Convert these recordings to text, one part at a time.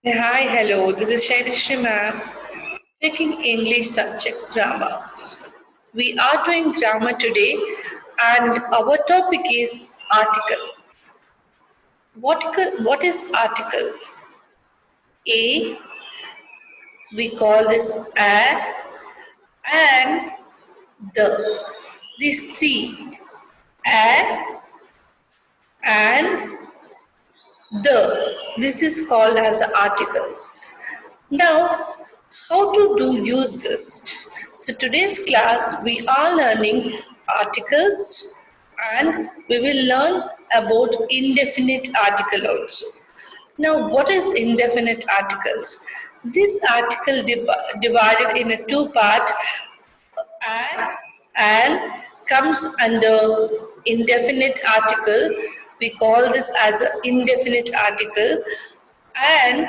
Hi, hello. This is Shailishri ma'am, taking English subject grammar. We are doing grammar today, and our topic is article. What is article? A, we call this a and the. These three, a and the. This is called as articles. Now, how to do use this? So today's class we are learning articles and we will learn about indefinite article also. Now, what is indefinite articles? This article divided in a two part and, and comes under indefinite article. We call this as an indefinite article and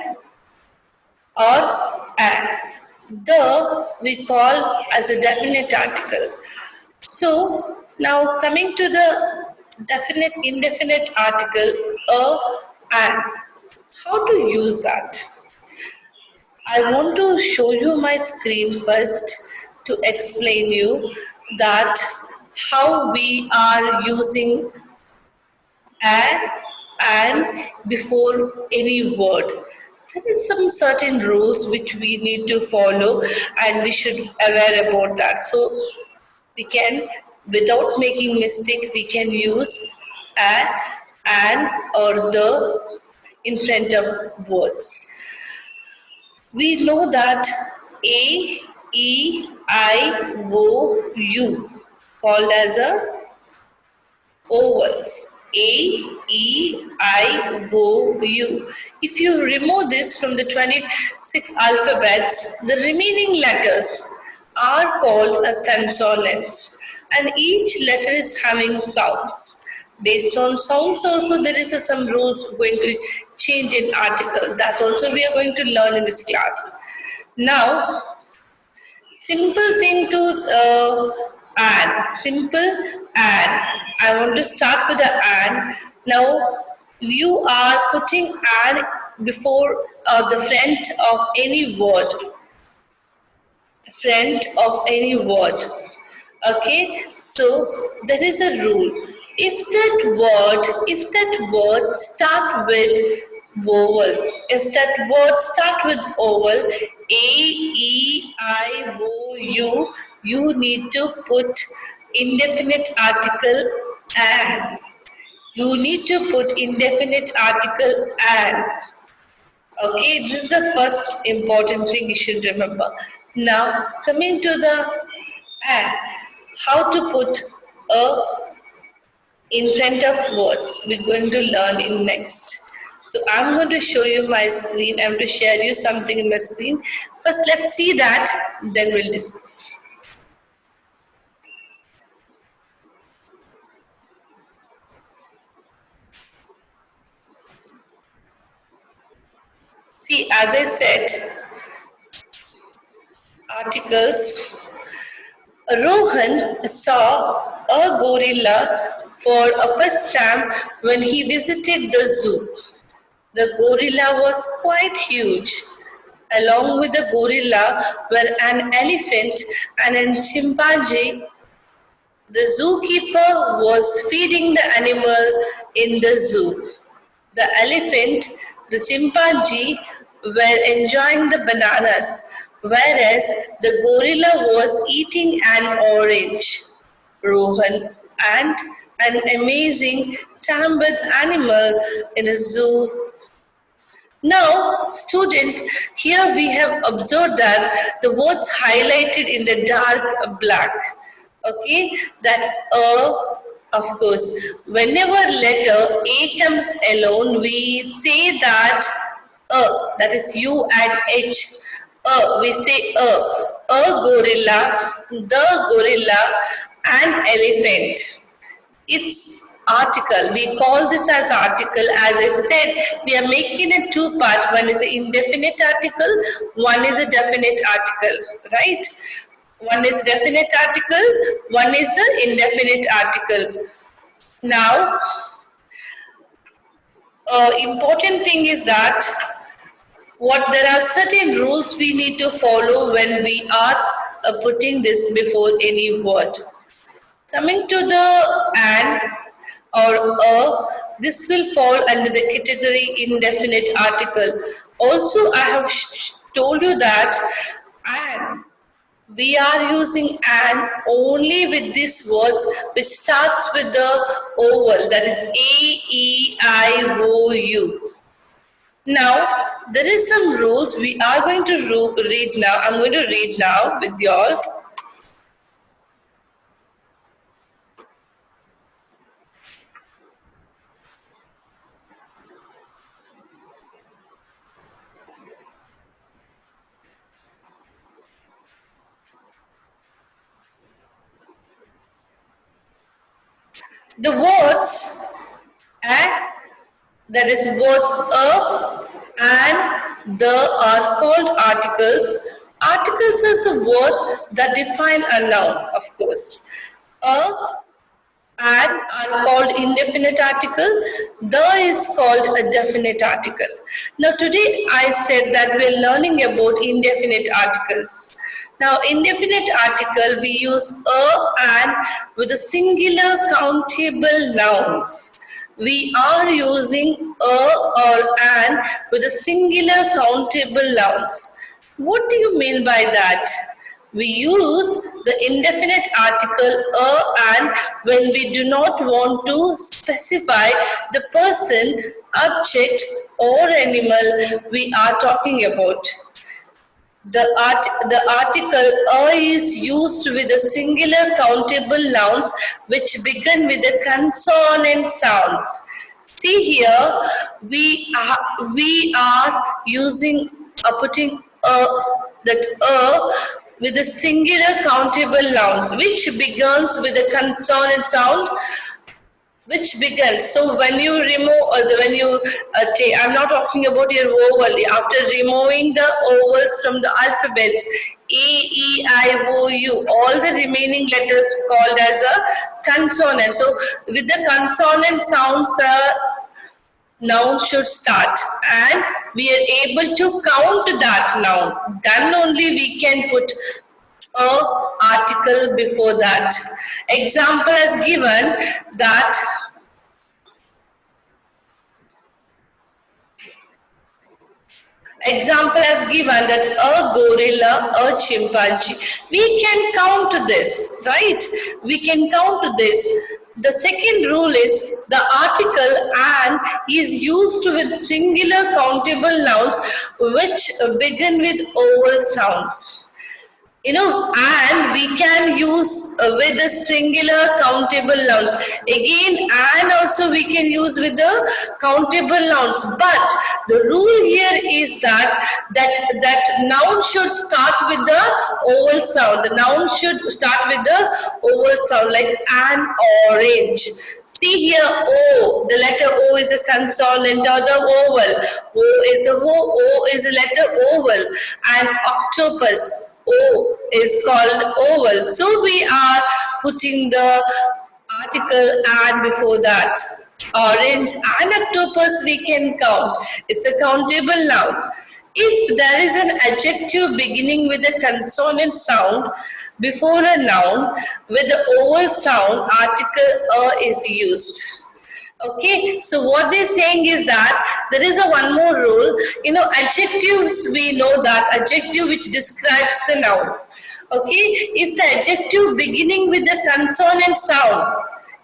or and. The we call as a definite article. So now coming to the definite indefinite article a and. How to use that? I want to show you my screen first to explain you that how we are using and before any word. There is some certain rules which we need to follow and we should aware about that. So we can, without making mistake, we can use a, and or the in front of words. We know that A, E, I, O, U called as a ovals. A, E, I, O, U. If you remove this from the 26 alphabets, the remaining letters are called a consonants and each letter is having sounds. Based on sounds also there is some rules going to change in article. That also we are going to learn in this class. Now, simple thing to add. Simple add. I want to start with the add. Now, you are putting add before the front of any word. Front of any word. Okay, so there is a rule. If that word start with vowel, if that word start with vowel, A, E, I, O, U, you need to put indefinite article and. You need to put indefinite article and. Okay, this is the first important thing you should remember. Now, coming to the and, how to put a in front of words, we're going to learn in next. So I'm going to show you my screen. I'm going to share you something in my screen. First, let's see that, then we'll discuss. See, as I said, articles. Rohan saw a gorilla for a first time when he visited the zoo. The gorilla was quite huge. Along with the gorilla were an elephant and a chimpanzee. The zookeeper was feeding the animal in the zoo. The elephant, the chimpanzee were enjoying the bananas, whereas the gorilla was eating an orange. Rohan and an amazing tambered animal in a zoo. Now, student, here we have observed that the words highlighted in the dark black. Okay, that of course, whenever letter A comes alone, we say that that is U and H. We say a gorilla, the gorilla, an elephant. It's article. We call this as article. As I said, we are making it two part. One is an indefinite article, one is a definite article, right? One is definite article, one is an indefinite article. Now, important thing is that what there are certain rules we need to follow when we are putting this before any word. Coming to the an or a, this will fall under the category indefinite article. Also, I have told you that an, we are using an only with these words which starts with the vowel, that is A, E, I, O, U. Now, there is some rules we are going to read now. I'm going to read now with you all. The words and that is words a and the are called articles. Articles is a word that define a noun, of course. A and are called indefinite article. The is called a definite article. Now today I said that we're learning about indefinite articles. Now indefinite article we use a and with a singular countable nouns. We are using a or an with a singular countable nouns. What do you mean by that? We use the indefinite article a and when we do not want to specify the person, object or animal we are talking about. The article a is used with a singular countable nouns which begin with the consonant sounds. See here, we are using putting a that a with a singular countable nouns which begins with a consonant sound which begins. So when you remove, when you take, I'm not talking about your vowel. After removing the vowels from the alphabets, A, E, I, O, U, all the remaining letters called as a consonant. So with the consonant sounds, the noun should start, and we are able to count that noun. Then only we can put a article before that. Example is given that a gorilla, a chimpanzee. We can count this, right? We can count this. The second rule is the article an is used with singular countable nouns which begin with vowel sounds. And we can use with the singular countable nouns. Again, and also we can use with the countable nouns. But the rule here is that noun should start with the vowel sound. The noun should start with the vowel sound, like an orange. See here, O. The letter O is a consonant or the vowel. O is a letter vowel, and octopus. O is called oval. So we are putting the article and before that. Orange and octopus we can count. It's a countable noun. If there is an adjective beginning with a consonant sound before a noun with the vowel sound, article a is used. Okay, so what they're saying is that there is a one more rule. Adjectives, we know that adjective which describes the noun. Okay, if the adjective beginning with the consonant sound,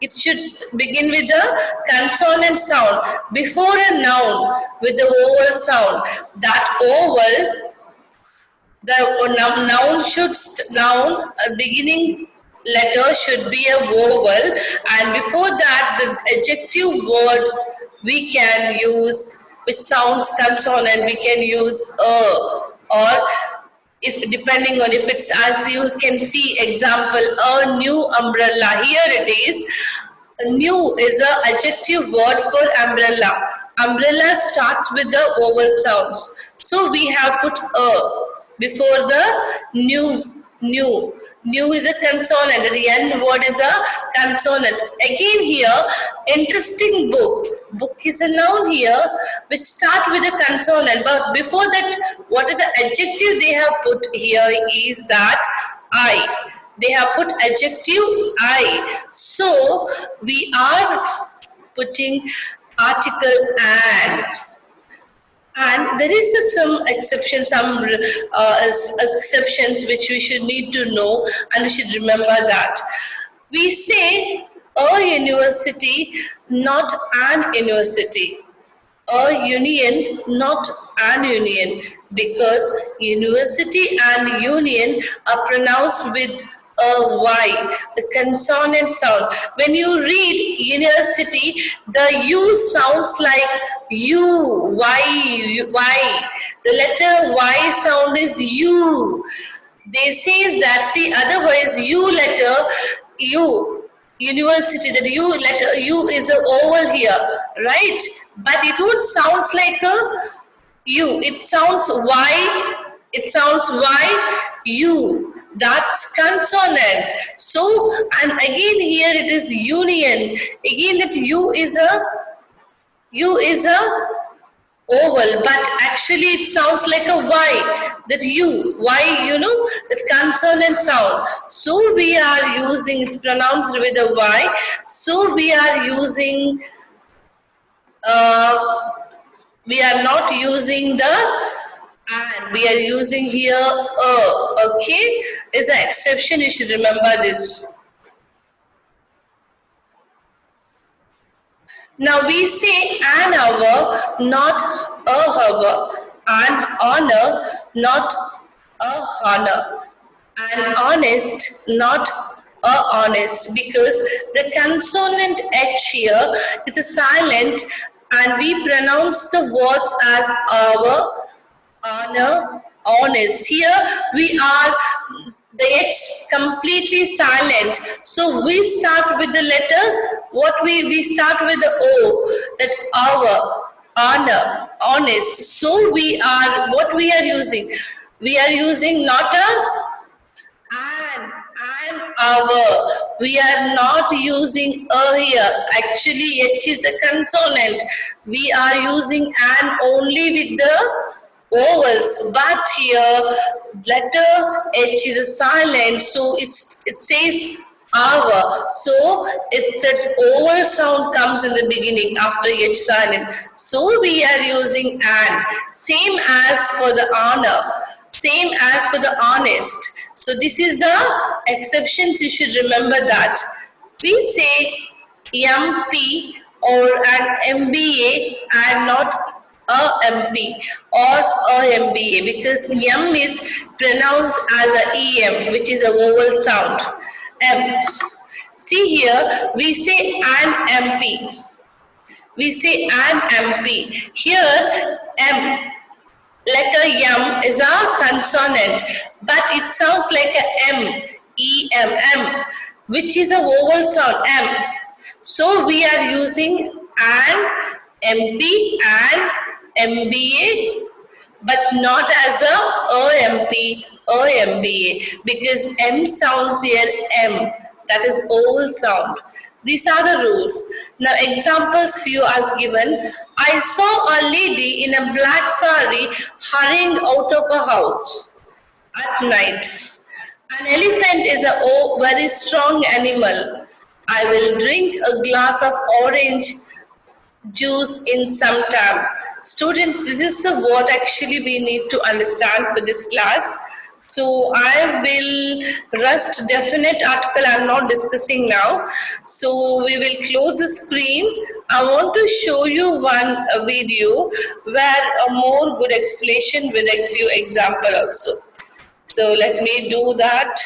it should begin with the consonant sound before a noun with the vowel sound. That vowel, the noun beginning letter should be a vowel, and before that the adjective word we can use which sounds consonant, we can use a, or if depending on if it's, as you can see example, a new umbrella. Here it is, new is a adjective word for umbrella. Umbrella starts with the vowel sounds, so we have put a before the new New. New is a consonant. The N word is a consonant. Again here, interesting book. Book is a noun here which start with a consonant. But before that, what is the adjective they have put here is that I. They have put adjective I. So we are putting article an. And there is some exceptions, some exceptions which we should need to know, and we should remember that. We say a university, not an university. A union, not an union, because university and union are pronounced with a Y, the consonant sound. When you read university, the U sounds like U, Y, Y. The letter Y sound is U. They say that, see, otherwise U letter, U. University, that U letter, U is an oval here, right? But it won't sounds like a U. It sounds Y. It sounds Y, U. That's consonant. So, and again here it is union. Again that U is a oval, but actually it sounds like a Y. That U, Y, that consonant sound. So we are using, it's pronounced with a Y. So we are using, we are not using the and. We are using here okay? Is an exception, you should remember this. Now we say an hour, not a hour. An honor, not a honor. An honest, not a honest. Because the consonant H here is a silent and we pronounce the words as our, honor, honest. Here we are, the H completely silent. So we start with the letter, what we start with the O, that our, honor, honest. So we are, what we are using? We are using not a and our. We are not using a here. Actually, H is a consonant. We are using an only with the vowels, but here letter H is a silent, so it says our. So it's that vowel sound comes in the beginning after H silent. So we are using an. Same as for the honor. Same as for the honest. So this is the exceptions, you should remember that. We say MP or an MBA and not a MP or a MBA, because M is pronounced as a EM, which is a vowel sound. M. See here, we say an MP. We say an MP. Here, M. Letter M is a consonant, but it sounds like a M, E-M-M, which is a vowel sound, M. So we are using an MP and MBA, but not as a MP or MBA, because M sounds here M, that is vowel sound. These are the rules. Now examples few as given. I saw a lady in a black sari hurrying out of a house at night. An elephant is a very strong animal. I will drink a glass of orange juice in some time. Students, this is what actually we need to understand for this class. So I will rest definite article I am not discussing now. So we will close the screen. I want to show you one video where a more good explanation with a few example also. So let me do that.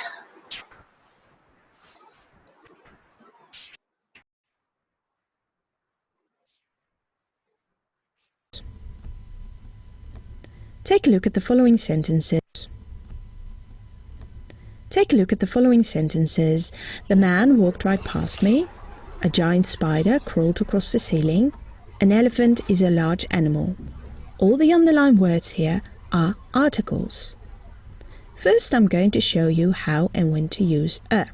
Take a look at the following sentences. Take a look at the following sentences. The man walked right past me. A giant spider crawled across the ceiling. An elephant is a large animal. All the underlined words here are articles. First, I'm going to show you how and when to use a.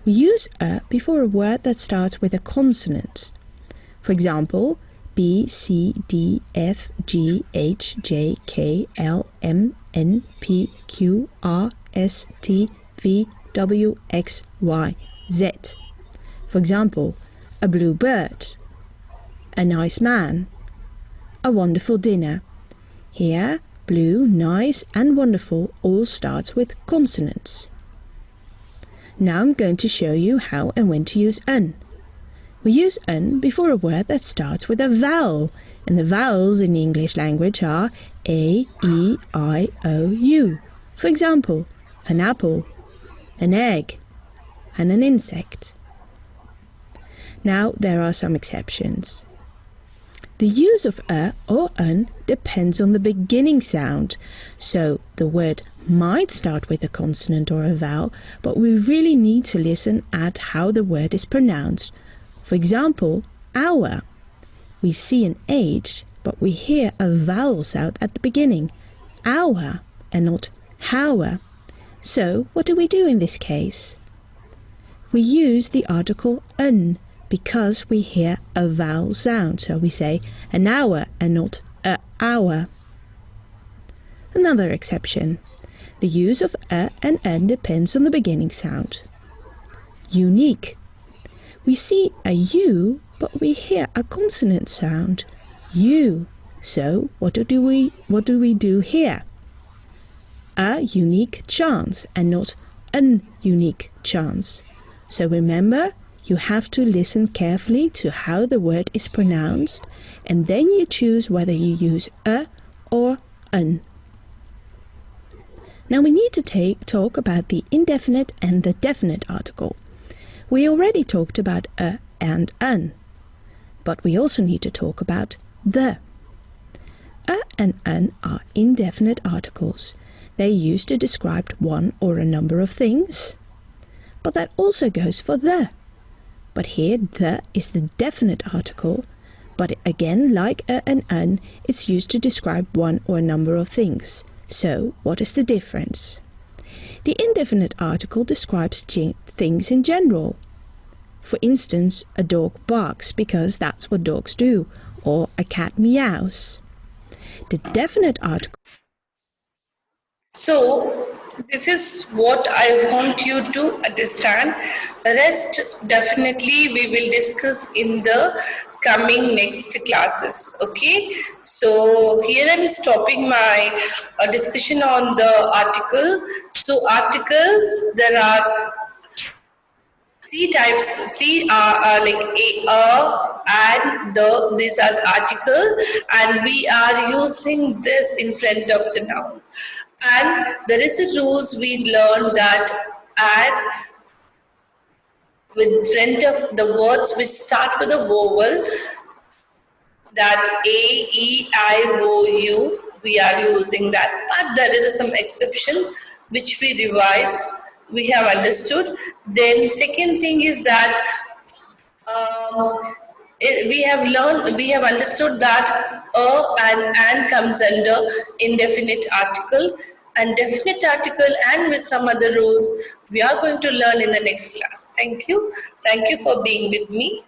We use a before a word that starts with a consonant. For example, B, C, D, F, G, H, J, K, L, M, N, P, Q, R, S, T, V, W, X, Y, Z. For example, a blue bird, a nice man, a wonderful dinner. Here, blue, nice and wonderful all starts with consonants. Now I'm going to show you how and when to use an. We use an before a word that starts with a vowel, and the vowels in the English language are A, E, I, O, U. For example, an apple, an egg, and an insect. Now there are some exceptions. The use of a or an depends on the beginning sound, so the word might start with a consonant or a vowel, but we really need to listen at how the word is pronounced. For example, hour. We see an H, but we hear a vowel sound at the beginning, hour, and not hour. So what do we do in this case? We use the article an because we hear a vowel sound, so we say an hour and not a hour. Another exception. The use of a and n depends on the beginning sound. Unique. We see a U, but we hear a consonant sound, U. So what do we do here? A unique chance and not an unique chance. So remember, you have to listen carefully to how the word is pronounced, and then you choose whether you use a or an. Now we need to talk about the indefinite and the definite article. We already talked about a and an, but we also need to talk about the. A and an are indefinite articles. They're used to describe one or a number of things. But that also goes for the. But here the is the definite article, but again, like a and an, it's used to describe one or a number of things. So what is the difference? The indefinite article describes things in general. For instance, a dog barks because that's what dogs do, or a cat meows. The definite article. So this is what I want you to understand. Rest definitely we will discuss in the coming next classes. Okay, so here I'm stopping my discussion on the article. So articles, there are three types. Three are like a and the. These are the article, and we are using this in front of the noun. And there is a rules we learned that and with front of the words which start with a vowel, that A, E, I, O, U, we are using that. But there is some exceptions which we revised, we have understood. Then second thing is that we have understood that a and comes under indefinite article, and definite article, and with some other rules we are going to learn in the next class. Thank you for being with me.